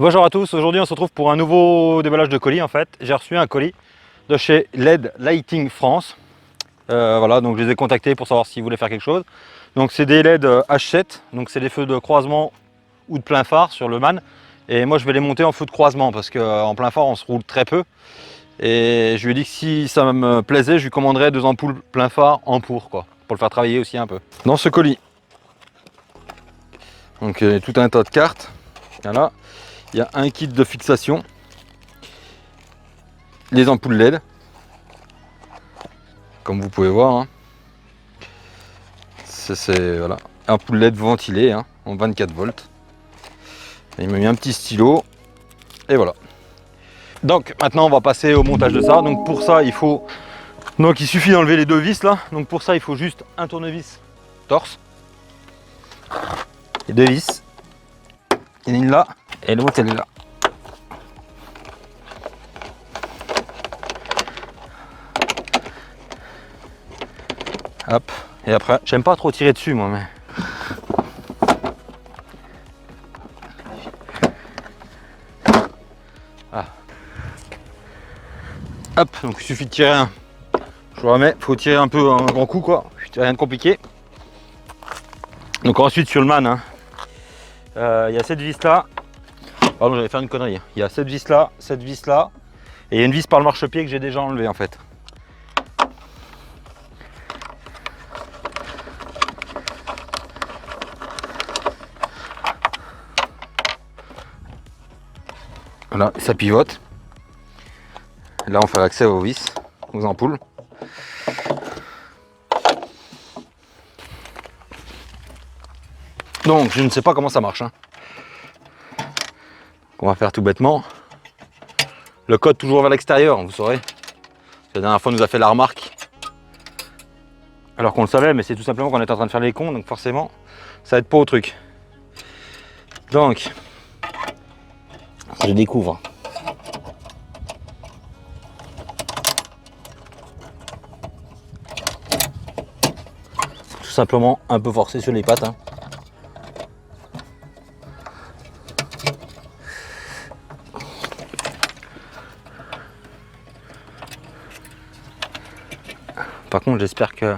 Bonjour à tous, aujourd'hui on se retrouve pour un nouveau déballage de colis en fait. J'ai reçu un colis de chez LED Lighting France. Voilà, donc je les ai contactés pour savoir s'ils voulaient faire quelque chose. Donc c'est des LED H7, donc c'est des feux de croisement ou de plein phare sur le MAN. Et moi je vais les monter en feu de croisement parce qu'en plein phare on se roule très peu. Et je lui ai dit que si ça me plaisait, je lui commanderais 2 ampoules plein phare en pour le faire travailler aussi un peu. Dans ce colis, donc tout un tas de cartes, voilà. Il y a un kit de fixation, les ampoules LED, comme vous pouvez voir. Hein. C'est voilà, ampoule LED ventilée hein, en 24 volts. Et il m'a mis un petit stylo et voilà. Donc maintenant on va passer au montage de ça. Donc pour ça il suffit d'enlever les 2 vis là. Donc pour ça il faut juste un tournevis torse, les 2 vis. Il y en a une là et l'autre elle est là. Hop, et après, j'aime pas trop tirer dessus moi, mais. Ah. Hop, donc il suffit de tirer un. Je vous remets, faut tirer un peu un grand coup quoi, rien de compliqué. Donc ensuite sur le MAN, hein, y a cette vis là. Pardon, j'allais faire une connerie. Il y a cette vis là, et il y a une vis par le marchepied que j'ai déjà enlevé en fait. Voilà, ça pivote. Là, on fait l'accès aux vis, aux ampoules. Donc, je ne sais pas comment ça marche. Hein. On va faire tout bêtement. Le code toujours vers l'extérieur, vous saurez. La dernière fois, on nous a fait la remarque. Alors qu'on le savait, mais c'est tout simplement qu'on est en train de faire les cons, donc forcément, ça aide pas au truc. Donc, je découvre. Tout simplement un peu forcé sur les pattes. Hein. Par contre, j'espère que...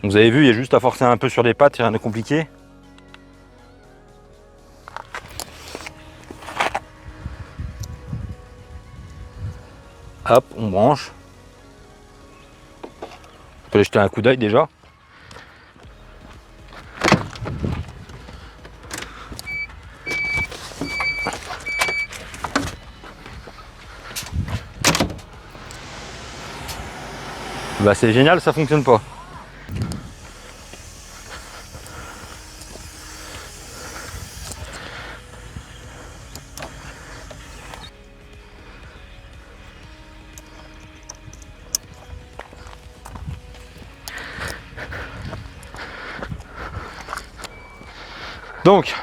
Vous avez vu, il y a juste à forcer un peu sur les pattes, il n'y a rien de compliqué. Hop, on branche. On peut aller jeter un coup d'œil déjà. Bah c'est génial, ça fonctionne pas. Donc,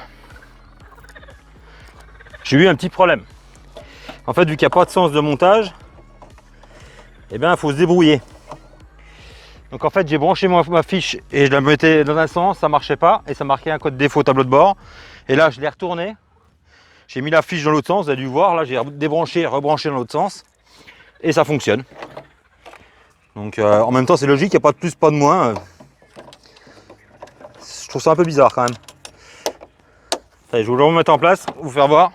j'ai eu un petit problème. En fait, vu qu'il n'y a pas de sens de montage, eh bien, il faut se débrouiller. Donc en fait, j'ai branché ma fiche et je la mettais dans un sens, ça marchait pas et ça marquait un code défaut tableau de bord. Et là, je l'ai retourné. J'ai mis la fiche dans l'autre sens, vous avez dû voir. Là, j'ai débranché, rebranché dans l'autre sens et ça fonctionne. Donc en même temps, c'est logique, il n'y a pas de plus, pas de moins. Je trouve ça un peu bizarre quand même. Allez, je vais vous le remettre en place, vous faire voir.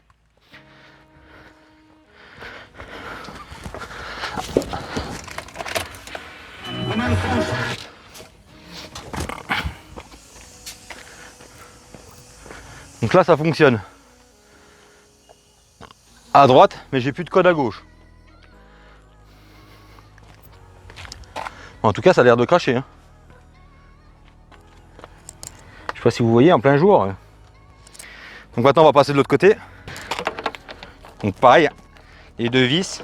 Donc là, ça fonctionne. À droite, mais j'ai plus de code à gauche. En tout cas, ça a l'air de cracher. Hein. Je sais pas si vous voyez en plein jour. Donc maintenant, on va passer de l'autre côté. Donc pareil, les 2 vis.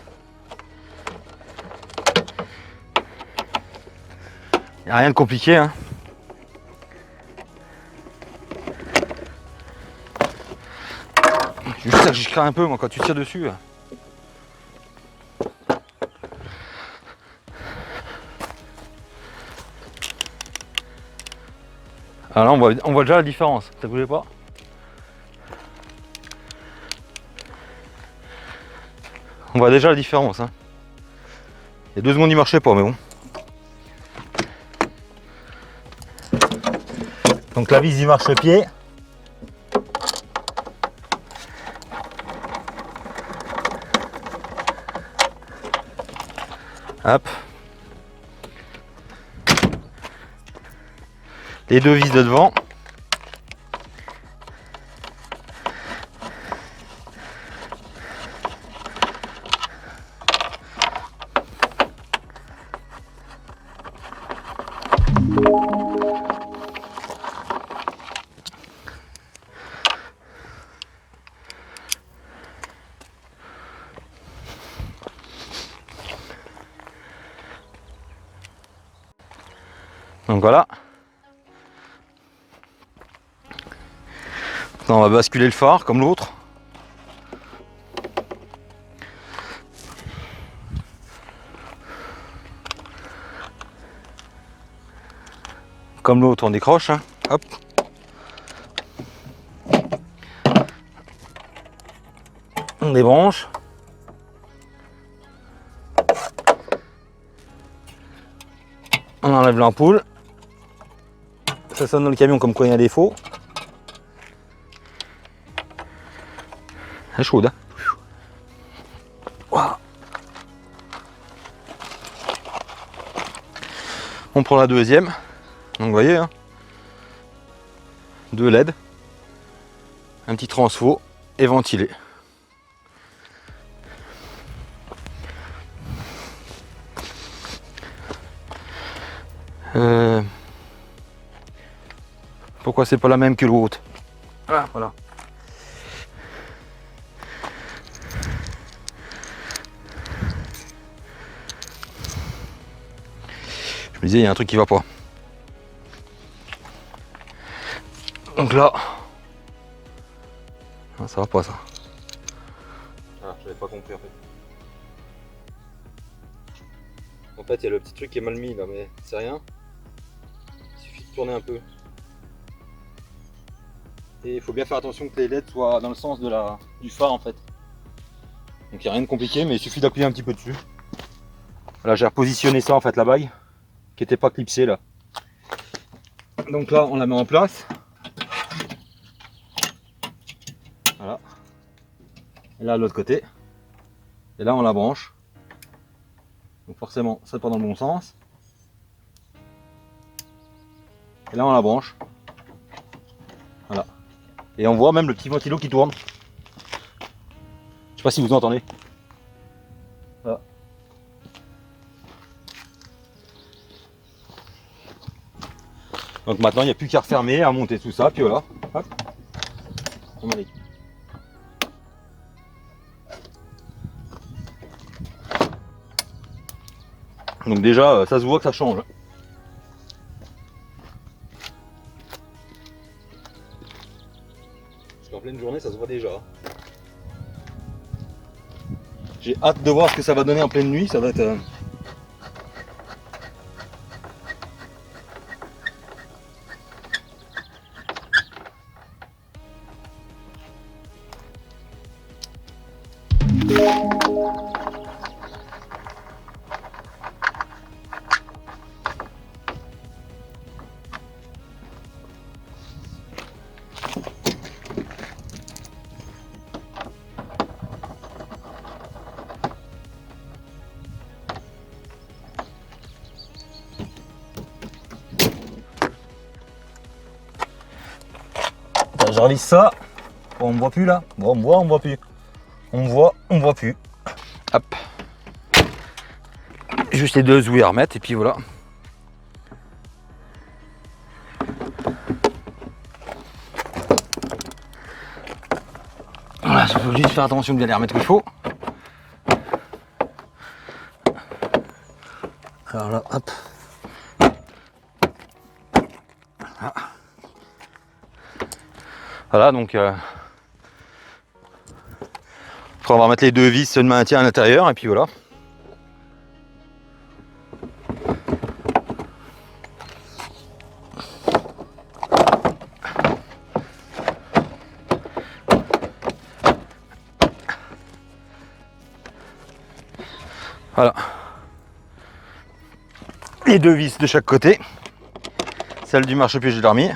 Il n'y a rien de compliqué. Hein. Juste ça que je crains un peu moi quand tu tires dessus. Alors là on voit déjà la différence, ça bougeait pas. On voit déjà la différence. Hein. Il y a 2 secondes il marchait pas, mais bon. Donc la vis du marchepied. Hop. Les 2 vis de devant. Donc voilà. Maintenant, on va basculer le phare comme l'autre. Comme l'autre, on décroche. Hein. Hop. On débranche. On enlève l'ampoule. Ça sonne dans le camion comme quoi il y a un défaut. Elle est chaude. Hein. Wow. On prend la deuxième. Donc vous voyez, hein, 2 LED, un petit transfo et ventilé. Pourquoi c'est pas la même que l'autre? Ah, voilà. Je me disais, il y a un truc qui va pas. Donc là, ah, ça va pas ça. Ah, j'avais pas compris en fait. En fait, il y a le petit truc qui est mal mis là, mais c'est rien. Il suffit de tourner un peu. Et il faut bien faire attention que les LED soient dans le sens de du phare en fait. Donc il n'y a rien de compliqué, mais il suffit d'appuyer un petit peu dessus. Voilà, j'ai repositionné ça en fait, la bague, qui n'était pas clipsée là. Donc là, on la met en place. Voilà. Et là, de l'autre côté. Et là, on la branche. Donc forcément, ça part dans le bon sens. Et là, on la branche. Voilà. Et on voit même le petit ventilo qui tourne. Je sais pas si vous entendez. Voilà. Donc maintenant, il n'y a plus qu'à refermer, à monter tout ça, puis voilà. Hop. On arrive. Donc déjà, ça se voit que ça change. Parce qu'en pleine journée, ça se voit déjà. J'ai hâte de voir ce que ça va donner en pleine nuit, ça va être... Je revisse ça. Bon, on me voit plus là. Bon, on me voit, on me voit plus. On me voit, on me voit plus. Hop. Juste les 2 ouïes à remettre et puis voilà. Voilà, il faut juste faire attention de bien les remettre où il faut. Alors là, hop. Voilà, donc après on va remettre les 2 vis de maintien à l'intérieur et puis voilà. Voilà. Les 2 vis de chaque côté. Celle du marchepied, j'ai dormi.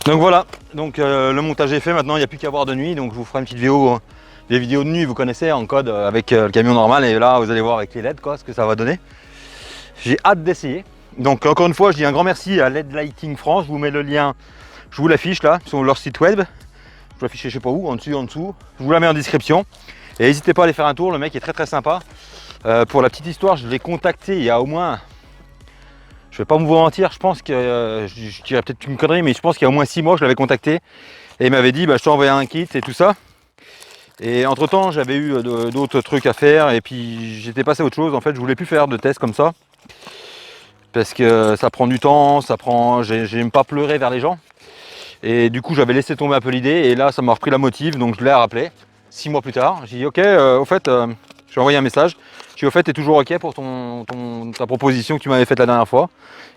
Donc voilà, donc le montage est fait, maintenant il n'y a plus qu'à voir de nuit, donc je vous ferai une petite vidéo, des vidéos de nuit vous connaissez en code avec le camion normal, et là vous allez voir avec les LED quoi, ce que ça va donner. J'ai hâte d'essayer. Donc encore une fois je dis un grand merci à LED Lighting France, je vous mets le lien, je vous l'affiche là, sur leur site web, je vous l'affiche je sais pas où, en dessous, je vous la mets en description, et n'hésitez pas à aller faire un tour, le mec est très sympa. Pour la petite histoire, je l'ai contacté il y a au moins... Je vais pas vous mentir, je pense que, je dirais peut-être une connerie, mais je pense qu'il y a au moins 6 mois, je l'avais contacté et il m'avait dit bah, je t'ai envoyé un kit et tout ça. Et entre temps, j'avais eu d'autres trucs à faire et puis j'étais passé à autre chose. En fait, je voulais plus faire de tests comme ça parce que ça prend du temps, j'aime pas pleurer vers les gens. Et du coup, j'avais laissé tomber un peu l'idée et là, ça m'a repris la motive, donc je l'ai rappelé 6 mois plus tard. J'ai dit ok, au fait, j'ai envoyé un message. Je dis au fait, t'es toujours ok pour ta proposition que tu m'avais faite la dernière fois.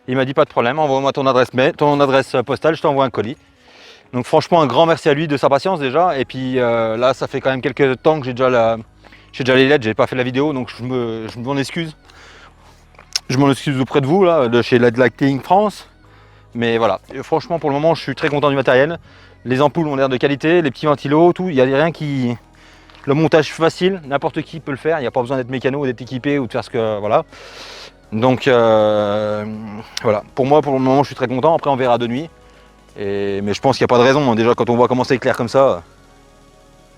Il m'a dit pas de problème, envoie-moi ton adresse mail, ton adresse postale, je t'envoie un colis. Donc franchement, un grand merci à lui de sa patience déjà. Et puis là, ça fait quand même quelques temps que j'ai déjà les LED, j'ai pas fait la vidéo, donc je m'en excuse. Je m'en excuse auprès de vous là, de chez LED Lighting France. Mais voilà, et franchement pour le moment, je suis très content du matériel. Les ampoules ont l'air de qualité, les petits ventilos, tout, il n'y a rien qui... Le montage facile, n'importe qui peut le faire, il n'y a pas besoin d'être mécano, d'être équipé ou de faire ce que... Voilà. Donc voilà, pour moi pour le moment je suis très content, après on verra de nuit. Mais je pense qu'il n'y a pas de raison, déjà quand on voit comment ça éclaire comme ça.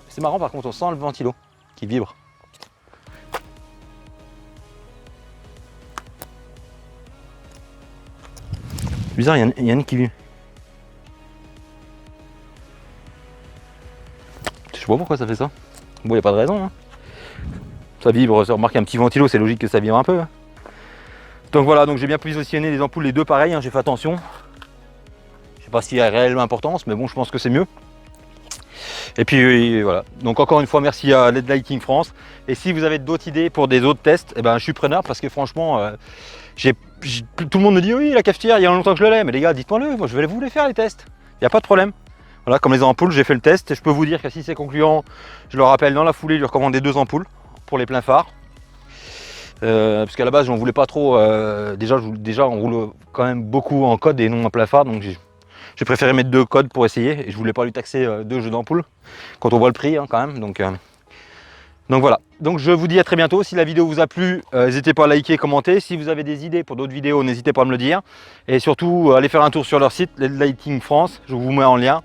C'est marrant par contre, on sent le ventilo qui vibre. C'est bizarre, il y en a qui vibre. Je sais pas pourquoi ça fait ça. Bon, il n'y a pas de raison. Hein. Ça vibre, ça remarque un petit ventilo, c'est logique que ça vibre un peu. Hein. Donc voilà, donc j'ai bien positionné les ampoules, les deux pareils, hein, j'ai fait attention. Je sais pas s'il y a réellement importance, mais bon, je pense que c'est mieux. Et puis voilà, donc encore une fois, merci à LED Lighting France. Et si vous avez d'autres idées pour des autres tests, eh ben, je suis preneur parce que franchement, tout le monde me dit oui, la cafetière, il y a longtemps que je l'ai, mais les gars, dites-moi-le, moi je vais vous les faire les tests, il n'y a pas de problème. Voilà, comme les ampoules, j'ai fait le test et je peux vous dire que si c'est concluant, je le rappelle dans la foulée, je lui recommande 2 ampoules pour les pleins phares. Parce qu'à la base, j'en voulais pas trop. Déjà, on roule quand même beaucoup en code et non en plein phare, donc j'ai préféré mettre 2 codes pour essayer et je voulais pas lui taxer 2 jeux d'ampoules quand on voit le prix hein, quand même. Donc voilà. Donc je vous dis à très bientôt. Si la vidéo vous a plu, n'hésitez pas à liker, commenter. Si vous avez des idées pour d'autres vidéos, n'hésitez pas à me le dire. Et surtout, allez faire un tour sur leur site, LED Lighting France. Je vous mets en lien.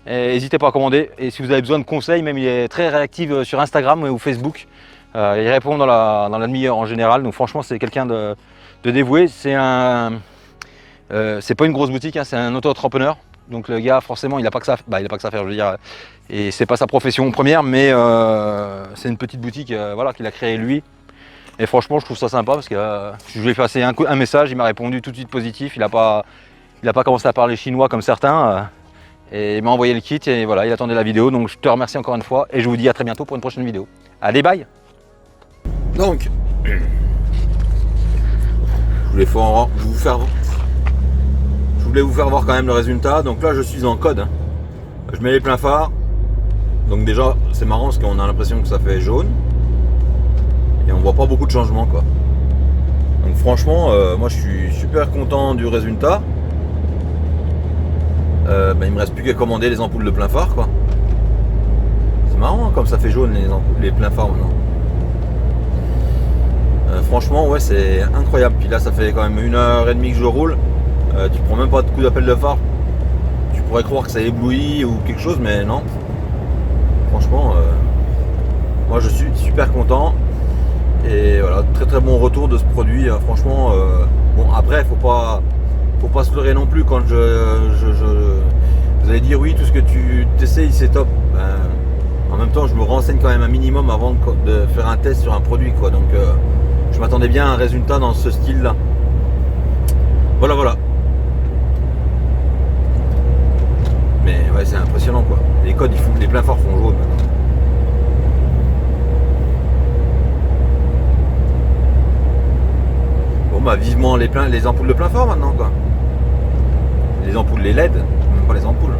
N'hésitez pas à commander et si vous avez besoin de conseils, même il est très réactif sur Instagram ou Facebook. Il répond dans la demi-heure en général, donc franchement c'est quelqu'un de dévoué. C'est pas une grosse boutique, hein, c'est un auto-entrepreneur. Donc le gars forcément il n'a pas que ça, il a pas que ça à faire, je veux dire, et c'est pas sa profession première, mais c'est une petite boutique voilà, qu'il a créée lui. Et franchement je trouve ça sympa parce que je lui ai passé un message, il m'a répondu tout de suite positif, il a pas commencé à parler chinois comme certains. Et il m'a envoyé le kit et voilà, il attendait la vidéo. Donc je te remercie encore une fois et je vous dis à très bientôt pour une prochaine vidéo. Allez, bye. Donc, je voulais vous faire voir quand même le résultat. Donc là, je suis en code. Hein. Je mets les pleins phares. Donc déjà, c'est marrant parce qu'on a l'impression que ça fait jaune. Et on voit pas beaucoup de changements, quoi. Donc franchement, moi je suis super content du résultat. Il me reste plus qu'à commander les ampoules de plein phare quoi. C'est marrant hein, comme ça fait jaune les pleins phares maintenant. Franchement ouais c'est incroyable. Puis là ça fait quand même 1h30 que je roule. Tu prends même pas de coup d'appel de phare. Tu pourrais croire que ça éblouit ou quelque chose mais non. Franchement moi je suis super content. Et voilà, très très bon retour de ce produit, hein, franchement. Bon, après, faut pas se leurrer non plus quand vous allez dire oui, tout ce que tu t'essayes c'est top. Ben, en même temps, je me renseigne quand même un minimum avant de faire un test sur un produit, quoi. Donc, je m'attendais bien à un résultat dans ce style-là. Voilà. Mais ouais, c'est impressionnant, quoi. Les codes, les pleins forts font jaune maintenant. Bon bah vivement les ampoules de plein fort maintenant, quoi. Les ampoules, les LED, même pas les ampoules.